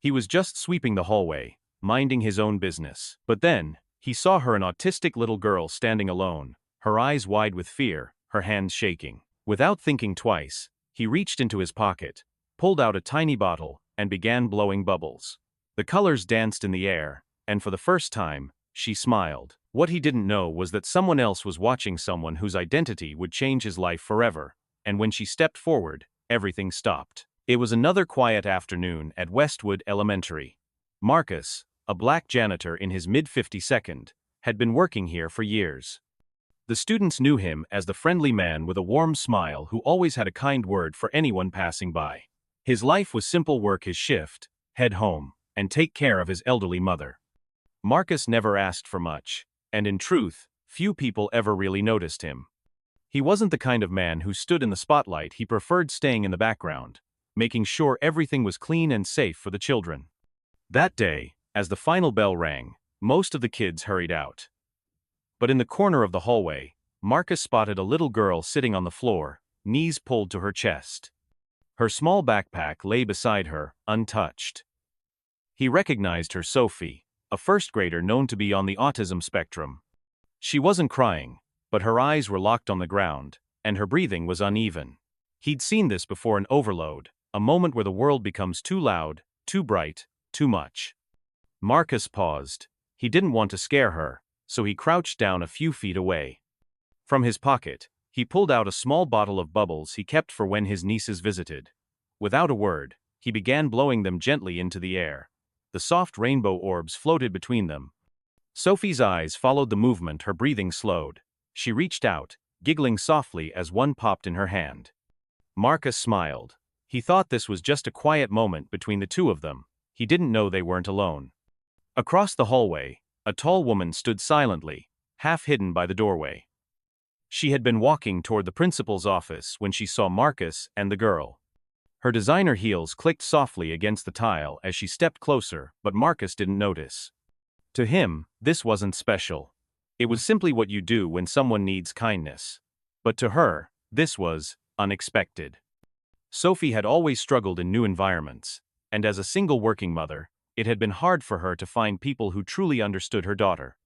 He was just sweeping the hallway, minding his own business. But then, he saw her, an autistic little girl standing alone, her eyes wide with fear, her hands shaking. Without thinking twice, he reached into his pocket, pulled out a tiny bottle, and began blowing bubbles. The colors danced in the air, and for the first time, she smiled. What he didn't know was that someone else was watching, someone whose identity would change his life forever, and when she stepped forward, everything stopped. It was another quiet afternoon at Westwood Elementary. Marcus, a black janitor in his mid-52nd, had been working here for years. The students knew him as the friendly man with a warm smile who always had a kind word for anyone passing by. His life was simple: work his shift, head home, and take care of his elderly mother. Marcus never asked for much, and in truth, few people ever really noticed him. He wasn't the kind of man who stood in the spotlight. He preferred staying in the background, making sure everything was clean and safe for the children. That day, as the final bell rang, most of the kids hurried out. But in the corner of the hallway, Marcus spotted a little girl sitting on the floor, knees pulled to her chest. Her small backpack lay beside her, untouched. He recognized her: Sophie, a first grader known to be on the autism spectrum. She wasn't crying, but her eyes were locked on the ground, and her breathing was uneven. He'd seen this before: an overload, a moment where the world becomes too loud, too bright, too much. Marcus paused. He didn't want to scare her, so he crouched down a few feet away. From his pocket, he pulled out a small bottle of bubbles he kept for when his nieces visited. Without a word, he began blowing them gently into the air. The soft rainbow orbs floated between them. Sophie's eyes followed the movement, her breathing slowed. She reached out, giggling softly as one popped in her hand. Marcus smiled. He thought this was just a quiet moment between the two of them. He didn't know they weren't alone. Across the hallway, a tall woman stood silently, half hidden by the doorway. She had been walking toward the principal's office when she saw Marcus and the girl. Her designer heels clicked softly against the tile as she stepped closer, but Marcus didn't notice. To him, this wasn't special. It was simply what you do when someone needs kindness. But to her, this was unexpected. Sophie had always struggled in new environments, and as a single working mother, it had been hard for her to find people who truly understood her daughter.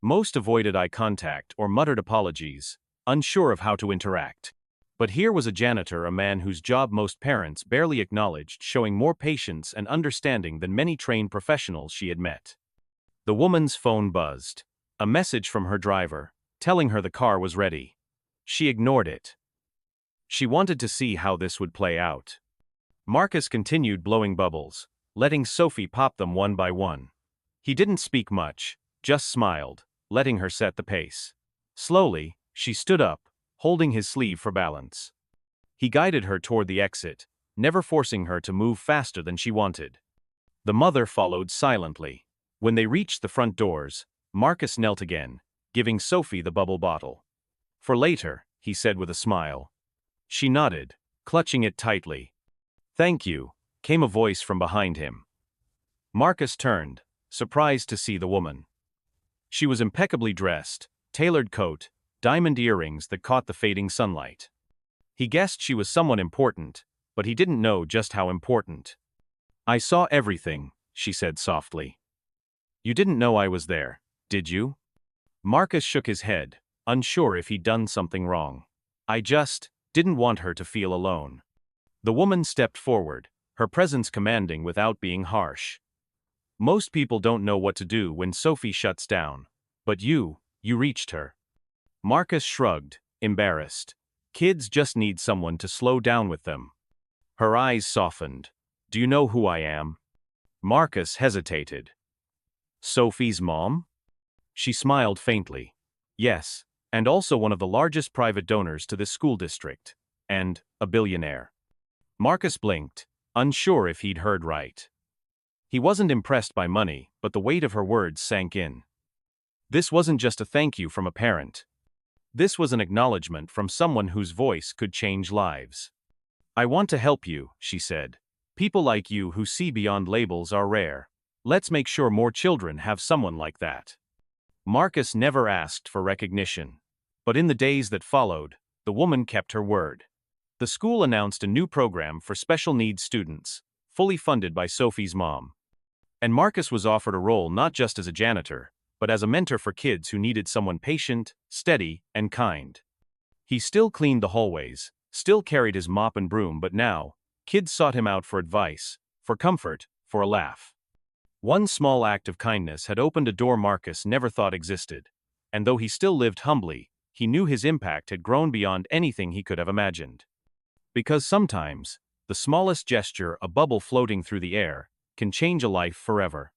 Most avoided eye contact or muttered apologies, unsure of how to interact. But here was a janitor, a man whose job most parents barely acknowledged, showing more patience and understanding than many trained professionals she had met. The woman's phone buzzed. A message from her driver, telling her the car was ready. She ignored it. She wanted to see how this would play out. Marcus continued blowing bubbles, letting Sophie pop them one by one. He didn't speak much, just smiled, letting her set the pace. Slowly, she stood up, holding his sleeve for balance. He guided her toward the exit, never forcing her to move faster than she wanted. The mother followed silently. When they reached the front doors, Marcus knelt again, giving Sophie the bubble bottle. "For later," he said with a smile. She nodded, clutching it tightly. "Thank you," came a voice from behind him. Marcus turned, surprised to see the woman. She was impeccably dressed, tailored coat, diamond earrings that caught the fading sunlight. He guessed she was someone important, but he didn't know just how important. "I saw everything," she said softly. "You didn't know I was there, did you?" Marcus shook his head, unsure if he'd done something wrong. "I just didn't want her to feel alone." The woman stepped forward, her presence commanding without being harsh. "Most people don't know what to do when Sophie shuts down. But you reached her." Marcus shrugged, embarrassed. Kids just need someone to slow down with them. Her eyes softened. "Do you know who I am?" Marcus hesitated. "Sophie's mom?" She smiled faintly. "Yes, and also one of the largest private donors to this school district. And a billionaire." Marcus blinked, unsure if he'd heard right. He wasn't impressed by money, but the weight of her words sank in. This wasn't just a thank you from a parent. This was an acknowledgement from someone whose voice could change lives. "I want to help you," she said. "People like you who see beyond labels are rare. Let's make sure more children have someone like that." Marcus never asked for recognition. But in the days that followed, the woman kept her word. The school announced a new program for special needs students, fully funded by Sophie's mom. And Marcus was offered a role not just as a janitor, but as a mentor for kids who needed someone patient, steady, and kind. He still cleaned the hallways, still carried his mop and broom, but now, kids sought him out for advice, for comfort, for a laugh. One small act of kindness had opened a door Marcus never thought existed, and though he still lived humbly, he knew his impact had grown beyond anything he could have imagined. Because sometimes, the smallest gesture, a bubble floating through the air, can change a life forever.